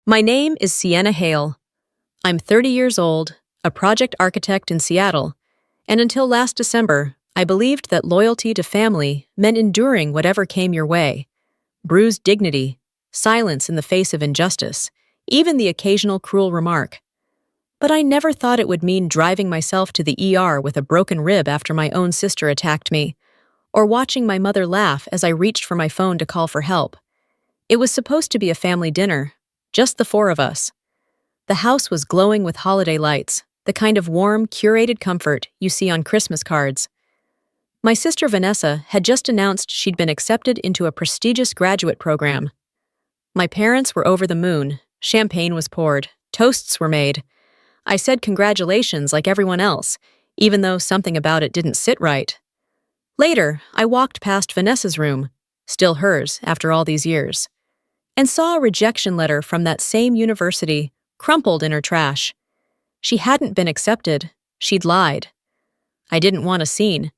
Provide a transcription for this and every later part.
My name is Sienna Hale. I'm 30 years old, a project architect in Seattle, and until last December, I believed that loyalty to family meant enduring whatever came your way. Bruised dignity, silence in the face of injustice, even the occasional cruel remark. But I never thought it would mean driving myself to the ER with a broken rib after my own sister attacked me, or watching my mother laugh as I reached for my phone to call for help. It was supposed to be a family dinner, just the four of us. The house was glowing with holiday lights, the kind of warm, curated comfort you see on Christmas cards. My sister Vanessa had just announced she'd been accepted into a prestigious graduate program. My parents were over the moon, champagne was poured, toasts were made. I said congratulations like everyone else, even though something about it didn't sit right. Later, I walked past Vanessa's room, still hers after all these years, and saw a rejection letter from that same university, crumpled in her trash. She hadn't been accepted, she'd lied. I didn't want a scene.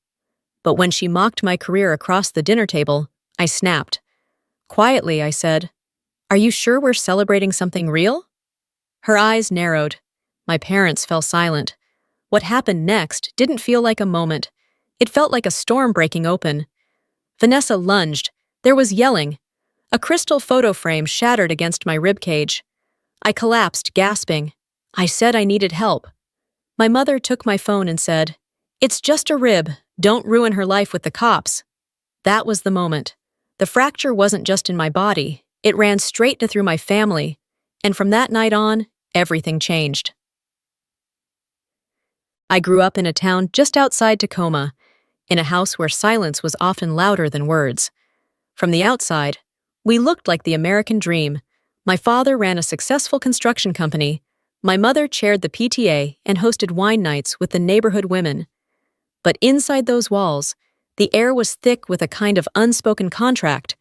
But when she mocked my career across the dinner table, I snapped. Quietly, I said, "Are you sure we're celebrating something real?" Her eyes narrowed. My parents fell silent. What happened next didn't feel like a moment. It felt like a storm breaking open. Vanessa lunged. There was yelling. A crystal photo frame shattered against my ribcage. I collapsed, gasping. I said I needed help. My mother took my phone and said, "It's just a rib. Don't ruin her life with the cops." That was the moment. The fracture wasn't just in my body. It ran straight through my family. And from that night on, everything changed. I grew up in a town just outside Tacoma, in a house where silence was often louder than words. From the outside, we looked like the American dream. My father ran a successful construction company. My mother chaired the PTA and hosted wine nights with the neighborhood women. But inside those walls, the air was thick with a kind of unspoken contract.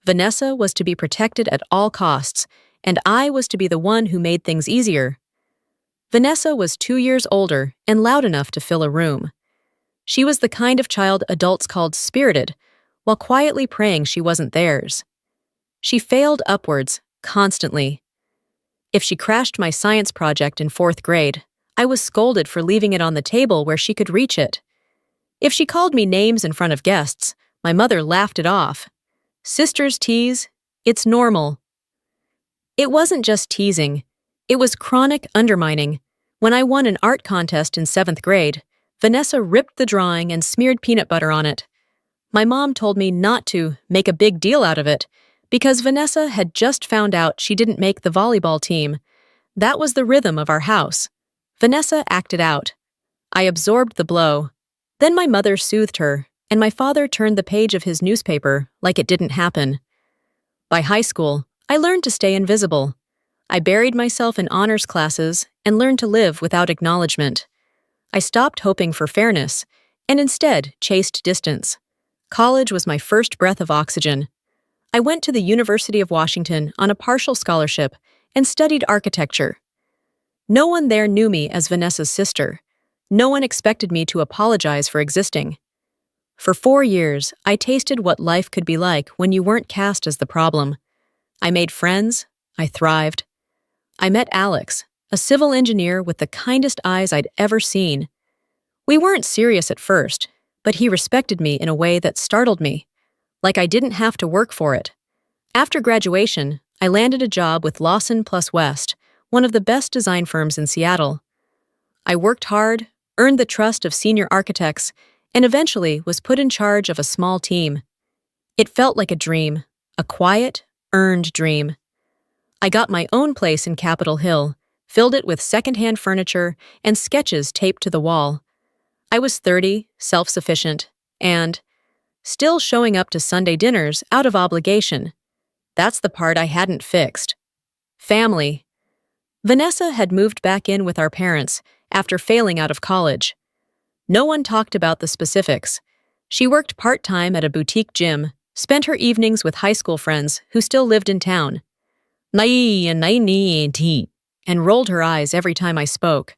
Vanessa was to be protected at all costs, and I was to be the one who made things easier. Vanessa was 2 years older and loud enough to fill a room. She was the kind of child adults called spirited, while quietly praying she wasn't theirs. She failed upwards, constantly. If she crashed my science project in 4th grade, I was scolded for leaving it on the table where she could reach it. If she called me names in front of guests, my mother laughed it off. Sisters tease, it's normal. It wasn't just teasing. It was chronic undermining. When I won an art contest in 7th grade, Vanessa ripped the drawing and smeared peanut butter on it. My mom told me not to make a big deal out of it, because Vanessa had just found out she didn't make the volleyball team. That was the rhythm of our house. Vanessa acted out. I absorbed the blow. Then my mother soothed her, and my father turned the page of his newspaper like it didn't happen. By high school, I learned to stay invisible. I buried myself in honors classes and learned to live without acknowledgement. I stopped hoping for fairness and instead chased distance. College was my first breath of oxygen. I went to the University of Washington on a partial scholarship and studied architecture. No one there knew me as Vanessa's sister. No one expected me to apologize for existing. For 4 years, I tasted what life could be like when you weren't cast as the problem. I made friends. I thrived. I met Alex, a civil engineer with the kindest eyes I'd ever seen. We weren't serious at first, but he respected me in a way that startled me, like I didn't have to work for it. After graduation, I landed a job with Lawson plus West, one of the best design firms in Seattle. I worked hard, earned the trust of senior architects, and eventually was put in charge of a small team. It felt like a dream, a quiet, earned dream. I got my own place in Capitol Hill, filled it with secondhand furniture and sketches taped to the wall. I was 30, self-sufficient, and still showing up to Sunday dinners out of obligation. That's the part I hadn't fixed. Family. Vanessa had moved back in with our parents after failing out of college. No one talked about the specifics. She worked part-time at a boutique gym, spent her evenings with high school friends who still lived in town. And rolled her eyes every time I spoke.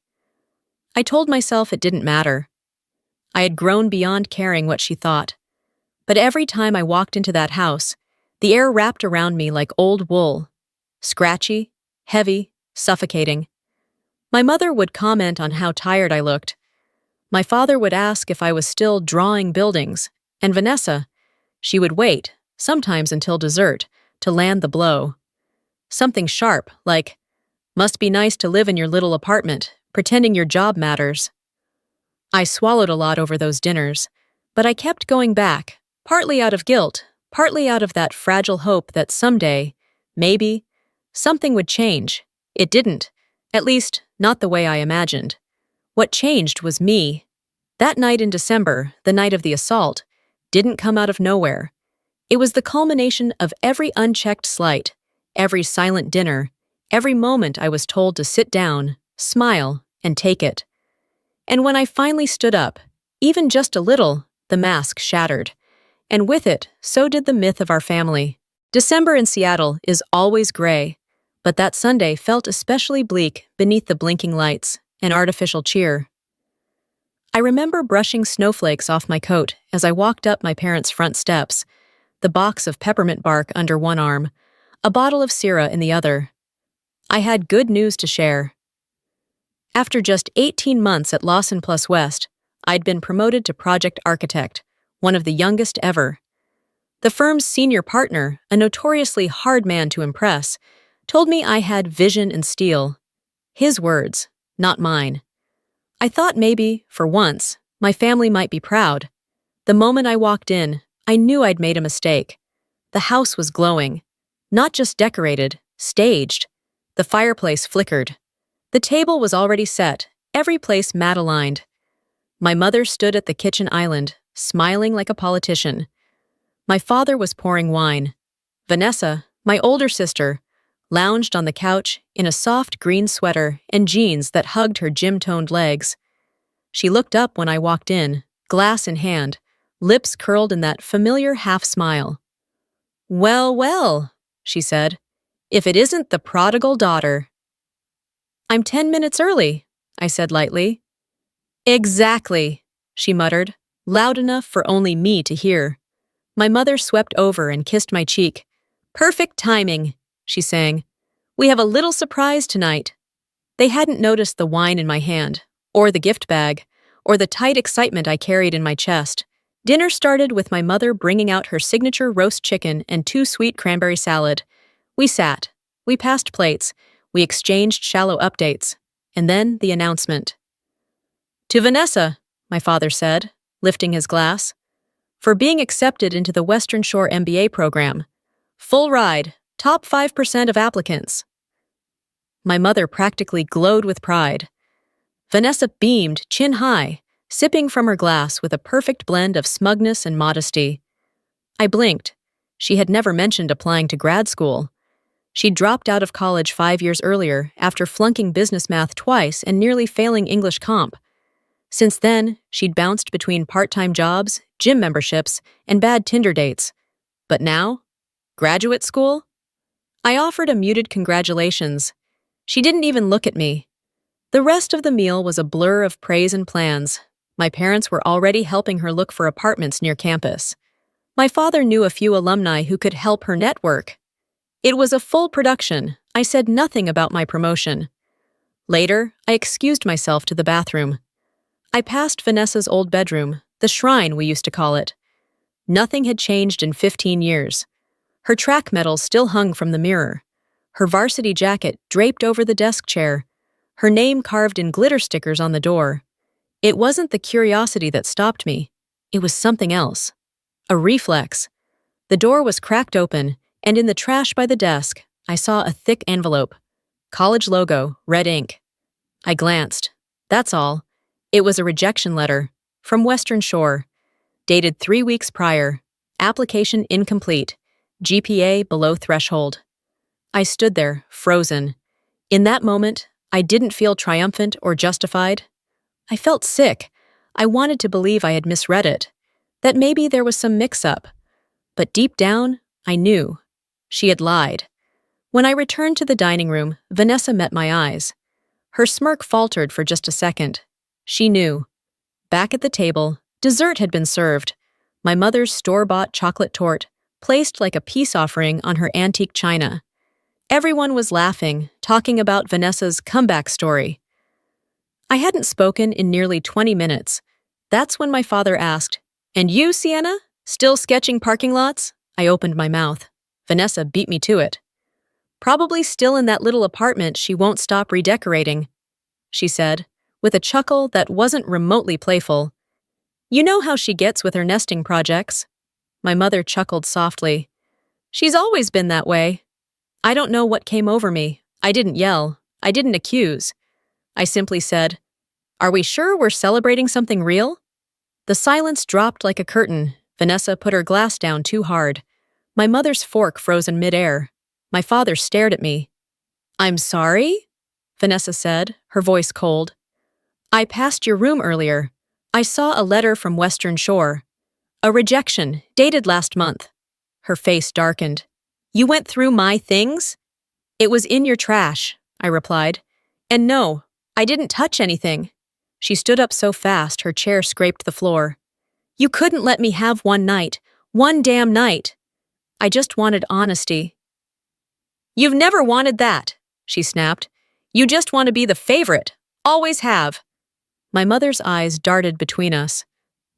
I told myself it didn't matter. I had grown beyond caring what she thought. But every time I walked into that house, the air wrapped around me like old wool. Scratchy, heavy, suffocating. My mother would comment on how tired I looked. My father would ask if I was still drawing buildings, and Vanessa, she would wait, sometimes until dessert, to land the blow. Something sharp, like, "Must be nice to live in your little apartment, pretending your job matters." I swallowed a lot over those dinners, but I kept going back, partly out of guilt, partly out of that fragile hope that someday, maybe, something would change. It didn't, at least not the way I imagined. What changed was me. That night in December, the night of the assault, didn't come out of nowhere. It was the culmination of every unchecked slight, every silent dinner, every moment I was told to sit down, smile, and take it. And when I finally stood up, even just a little, the mask shattered. And with it, so did the myth of our family. December in Seattle is always gray, but that Sunday felt especially bleak beneath the blinking lights and artificial cheer. I remember brushing snowflakes off my coat as I walked up my parents' front steps, the box of peppermint bark under one arm, a bottle of Syrah in the other. I had good news to share. After just 18 months at Lawson Plus West, I'd been promoted to project architect, one of the youngest ever. The firm's senior partner, a notoriously hard man to impress, told me I had vision and steel. His words, not mine. I thought maybe, for once, my family might be proud. The moment I walked in, I knew I'd made a mistake. The house was glowing. Not just decorated, staged. The fireplace flickered. The table was already set, every place mat-aligned. My mother stood at the kitchen island, smiling like a politician. My father was pouring wine. Vanessa, my older sister, lounged on the couch in a soft green sweater and jeans that hugged her gym-toned legs. She looked up when I walked in, glass in hand, lips curled in that familiar half-smile. "Well, well," she said, "if it isn't the prodigal daughter." "I'm 10 minutes early," I said lightly. "Exactly," she muttered, loud enough for only me to hear. My mother swept over and kissed my cheek. "Perfect timing," she sang. "We have a little surprise tonight." They hadn't noticed the wine in my hand, or the gift bag, or the tight excitement I carried in my chest. Dinner started with my mother bringing out her signature roast chicken and 2 sweet cranberry salad. We sat. We passed plates. We exchanged shallow updates. And then the announcement. "To Vanessa," my father said, lifting his glass, "for being accepted into the Western Shore MBA program. Full ride, top 5% of applicants." My mother practically glowed with pride. Vanessa beamed, chin high, sipping from her glass with a perfect blend of smugness and modesty. I blinked. She had never mentioned applying to grad school. She'd dropped out of college 5 years earlier after flunking business math twice and nearly failing English comp. Since then, she'd bounced between part-time jobs, gym memberships, and bad Tinder dates. But now? Graduate school? I offered a muted congratulations. She didn't even look at me. The rest of the meal was a blur of praise and plans. My parents were already helping her look for apartments near campus. My father knew a few alumni who could help her network. It was a full production. I said nothing about my promotion. Later, I excused myself to the bathroom. I passed Vanessa's old bedroom, the shrine we used to call it. Nothing had changed in 15 years. Her track medals still hung from the mirror. Her varsity jacket draped over the desk chair. Her name carved in glitter stickers on the door. It wasn't the curiosity that stopped me. It was something else. A reflex. The door was cracked open, and in the trash by the desk, I saw a thick envelope. College logo, red ink. I glanced. That's all. It was a rejection letter, from Western Shore, dated 3 weeks prior, application incomplete, GPA below threshold. I stood there, frozen. In that moment, I didn't feel triumphant or justified. I felt sick. I wanted to believe I had misread it, that maybe there was some mix-up. But deep down, I knew. She had lied. When I returned to the dining room, Vanessa met my eyes. Her smirk faltered for just a second. She knew. Back at the table, dessert had been served. My mother's store-bought chocolate torte, placed like a peace offering on her antique china. Everyone was laughing, talking about Vanessa's comeback story. I hadn't spoken in nearly 20 minutes. That's when my father asked, "And you, Sienna? Still sketching parking lots?" I opened my mouth. Vanessa beat me to it. "Probably still in that little apartment she won't stop redecorating," she said, with a chuckle that wasn't remotely playful. "You know how she gets with her nesting projects." My mother chuckled softly. "She's always been that way." I don't know what came over me. I didn't yell. I didn't accuse. I simply said, "Are we sure we're celebrating something real?" The silence dropped like a curtain. Vanessa put her glass down too hard. My mother's fork froze in midair. My father stared at me. "I'm sorry?" Vanessa said, her voice cold. "I passed your room earlier. I saw a letter from Western Shore. A rejection, dated last month." Her face darkened. "You went through my things?" "It was in your trash," I replied. "And no, I didn't touch anything." She stood up so fast her chair scraped the floor. "You couldn't let me have one night. One damn night." I just wanted honesty. "You've never wanted that," she snapped. "You just want to be the favorite. Always have." My mother's eyes darted between us.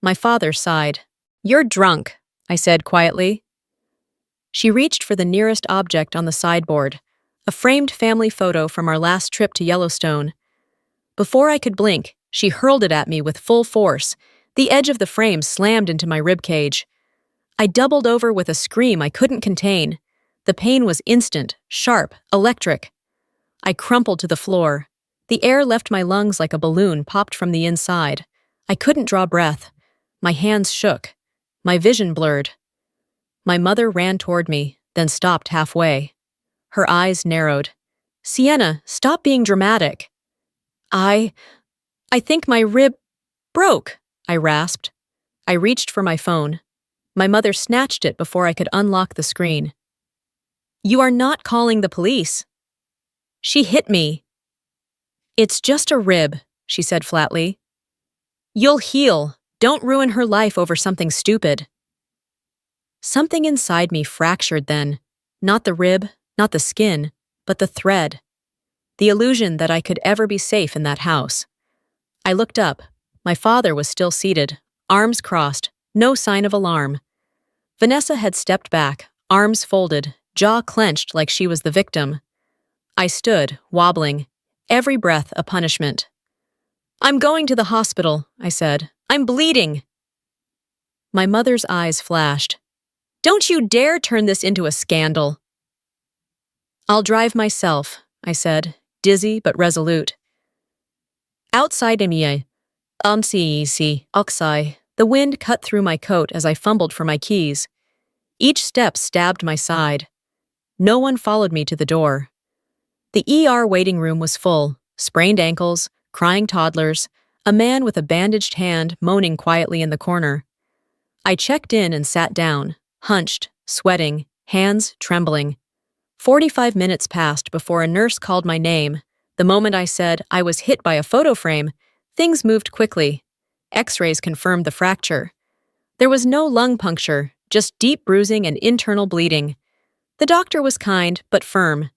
My father sighed. "You're drunk," I said quietly. She reached for the nearest object on the sideboard, a framed family photo from our last trip to Yellowstone. Before I could blink, she hurled it at me with full force. The edge of the frame slammed into my ribcage. I doubled over with a scream I couldn't contain. The pain was instant, sharp, electric. I crumpled to the floor. The air left my lungs like a balloon popped from the inside. I couldn't draw breath. My hands shook. My vision blurred. My mother ran toward me, then stopped halfway. Her eyes narrowed. "Sienna, stop being dramatic." I think my rib broke," I rasped. I reached for my phone. My mother snatched it before I could unlock the screen. "You are not calling the police." "She hit me." "It's just a rib," she said flatly. "You'll heal. Don't ruin her life over something stupid." Something inside me fractured then. Not the rib, not the skin, but the thread. The illusion that I could ever be safe in that house. I looked up. My father was still seated, arms crossed, no sign of alarm. Vanessa had stepped back, arms folded, jaw clenched like she was the victim. I stood, wobbling, every breath a punishment. "I'm going to the hospital," I said. "I'm bleeding." My mother's eyes flashed. "Don't you dare turn this into a scandal." "I'll drive myself," I said, dizzy but resolute. Outside Emie, Oxai, the wind cut through my coat as I fumbled for my keys. Each step stabbed my side. No one followed me to the door. The ER waiting room was full, sprained ankles, crying toddlers, a man with a bandaged hand moaning quietly in the corner. I checked in and sat down, hunched, sweating, hands trembling. 45 minutes passed before a nurse called my name. The moment I said I was hit by a photo frame, things moved quickly. X-rays confirmed the fracture. There was no lung puncture, just deep bruising and internal bleeding. The doctor was kind but firm.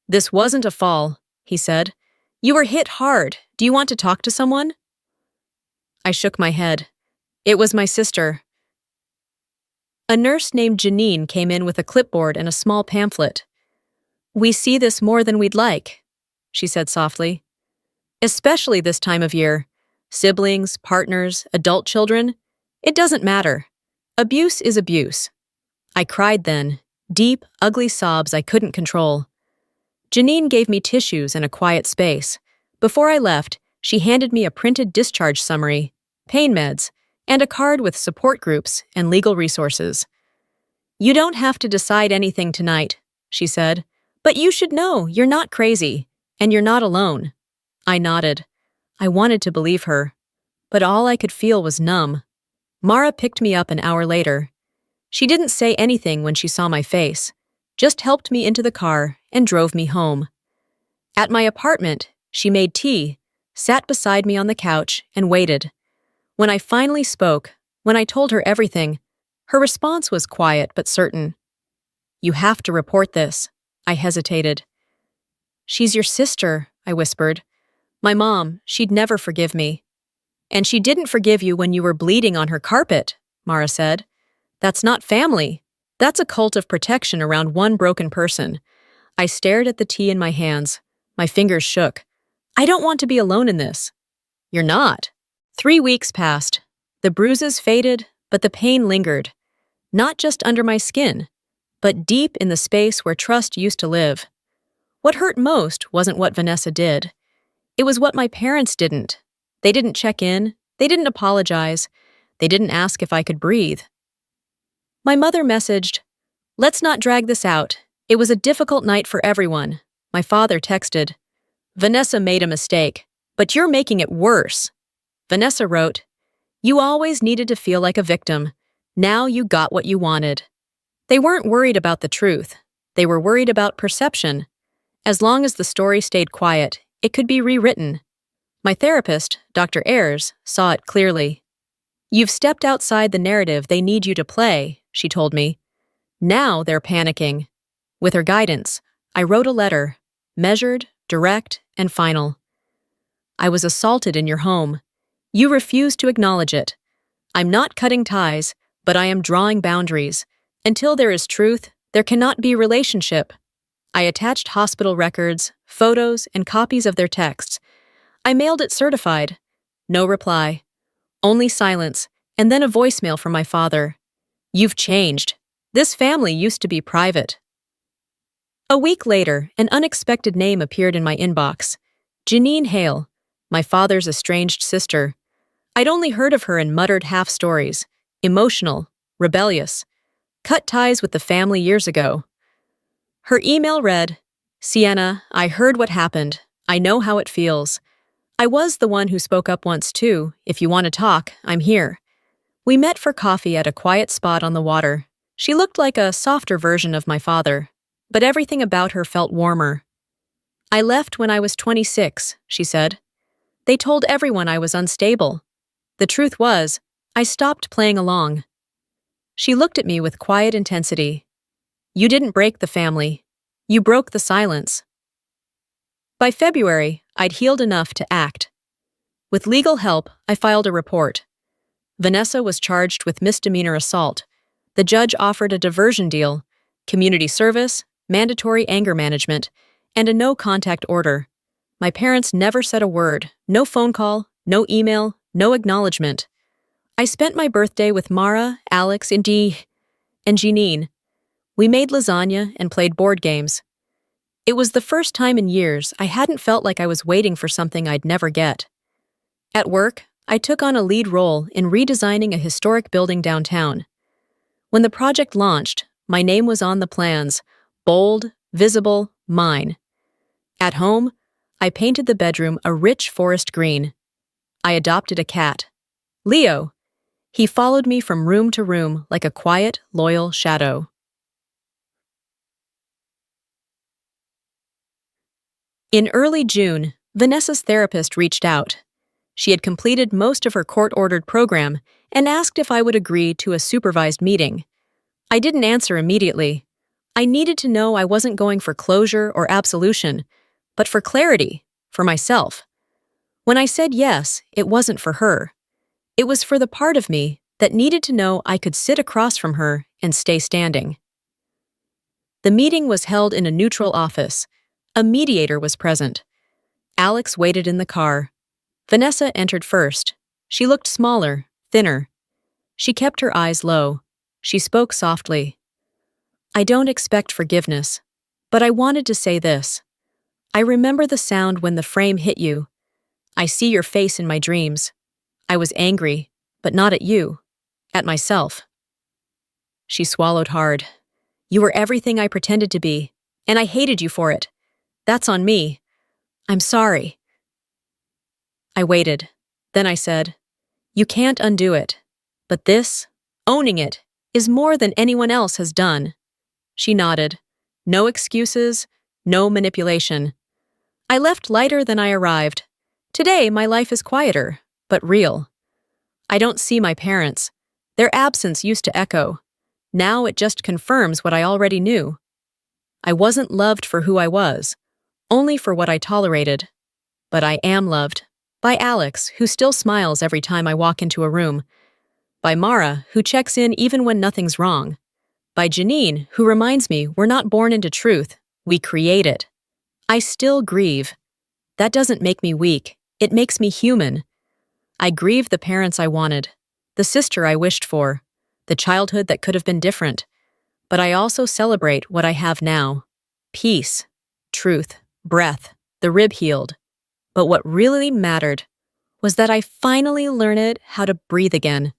"This wasn't a fall," he said. "You were hit hard. Do you want to talk to someone?" I shook my head. It was my sister. A nurse named Janine came in with a clipboard and a small pamphlet. "We see this more than we'd like," she said softly. "Especially this time of year. Siblings, partners, adult children. It doesn't matter. Abuse is abuse." I cried then, deep, ugly sobs I couldn't control. Janine gave me tissues and a quiet space. Before I left, she handed me a printed discharge summary, pain meds, and a card with support groups and legal resources. "You don't have to decide anything tonight," she said, "but you should know you're not crazy, and you're not alone." I nodded. I wanted to believe her, but all I could feel was numb. Mara picked me up an hour later. She didn't say anything when she saw my face, just helped me into the car and drove me home. At my apartment, she made tea, sat beside me on the couch, and waited. When I finally spoke, when I told her everything, her response was quiet but certain. "You have to report this." I hesitated. She's your sister, I whispered. My mom, she'd never forgive me. And she didn't forgive you when you were bleeding on her carpet, Mara said. That's not family. That's a cult of protection around one broken person. I stared at the tea in my hands. My fingers shook. I don't want to be alone in this. You're not. 3 weeks passed. The bruises faded, but the pain lingered. Not just under my skin, but deep in the space where trust used to live. What hurt most wasn't what Vanessa did. It was what my parents didn't. They didn't check in. They didn't apologize. They didn't ask if I could breathe. My mother messaged, "Let's not drag this out. It was a difficult night for everyone." My father texted, "Vanessa made a mistake, but you're making it worse." Vanessa wrote, "You always needed to feel like a victim. Now you got what you wanted." They weren't worried about the truth. They were worried about perception. As long as the story stayed quiet, it could be rewritten. My therapist, Dr. Ayers, saw it clearly. "You've stepped outside the narrative they need you to play," she told me. Now they're panicking. With her guidance, I wrote a letter, measured, direct, and final. "I was assaulted in your home. You refuse to acknowledge it. I'm not cutting ties, but I am drawing boundaries. Until there is truth, there cannot be relationship." I attached hospital records, photos, and copies of their texts. I mailed it certified. No reply. Only silence, and then a voicemail from my father. "You've changed. This family used to be private." A week later, an unexpected name appeared in my inbox. Sienna Hale, my father's estranged sister. I'd only heard of her in muttered half-stories. Emotional, rebellious. Cut ties with the family years ago. Her email read, "Sienna, I heard what happened. I know how it feels. I was the one who spoke up once too. If you want to talk, I'm here." We met for coffee at a quiet spot on the water. She looked like a softer version of my father, but everything about her felt warmer. "I left when I was 26, she said. "They told everyone I was unstable. The truth was, I stopped playing along." She looked at me with quiet intensity. "You didn't break the family. You broke the silence." By February, I'd healed enough to act. With legal help, I filed a report. Vanessa was charged with misdemeanor assault. The judge offered a diversion deal, community service, mandatory anger management, and a no-contact order. My parents never said a word, no phone call, no email, no acknowledgement. I spent my birthday with Mara, Alex, and Janine. We made lasagna and played board games. It was the first time in years I hadn't felt like I was waiting for something I'd never get. At work, I took on a lead role in redesigning a historic building downtown. When the project launched, my name was on the plans, bold, visible, mine. At home, I painted the bedroom a rich forest green. I adopted a cat, Leo. He followed me from room to room like a quiet, loyal shadow. In early June, Vanessa's therapist reached out. She had completed most of her court-ordered program and asked if I would agree to a supervised meeting. I didn't answer immediately. I needed to know I wasn't going for closure or absolution, but for clarity, for myself. When I said yes, it wasn't for her. It was for the part of me that needed to know I could sit across from her and stay standing. The meeting was held in a neutral office. A mediator was present. Alex waited in the car. Vanessa entered first. She looked smaller, thinner. She kept her eyes low. She spoke softly. "I don't expect forgiveness, but I wanted to say this. I remember the sound when the frame hit you. I see your face in my dreams. I was angry, but not at you, at myself." She swallowed hard. "You were everything I pretended to be, and I hated you for it. That's on me. I'm sorry." I waited. Then I said, "You can't undo it. But this, owning it, is more than anyone else has done." She nodded. No excuses, no manipulation. I left lighter than I arrived. Today, my life is quieter, but real. I don't see my parents. Their absence used to echo. Now it just confirms what I already knew. I wasn't loved for who I was. only for what I tolerated. But I am loved. By Alex, who still smiles every time I walk into a room. By Mara, who checks in even when nothing's wrong. By Janine, who reminds me we're not born into truth, we create it. I still grieve. That doesn't make me weak, it makes me human. I grieve the parents I wanted, the sister I wished for, the childhood that could have been different. But I also celebrate what I have now. Peace, truth, breath, the rib healed. But what really mattered was that I finally learned how to breathe again.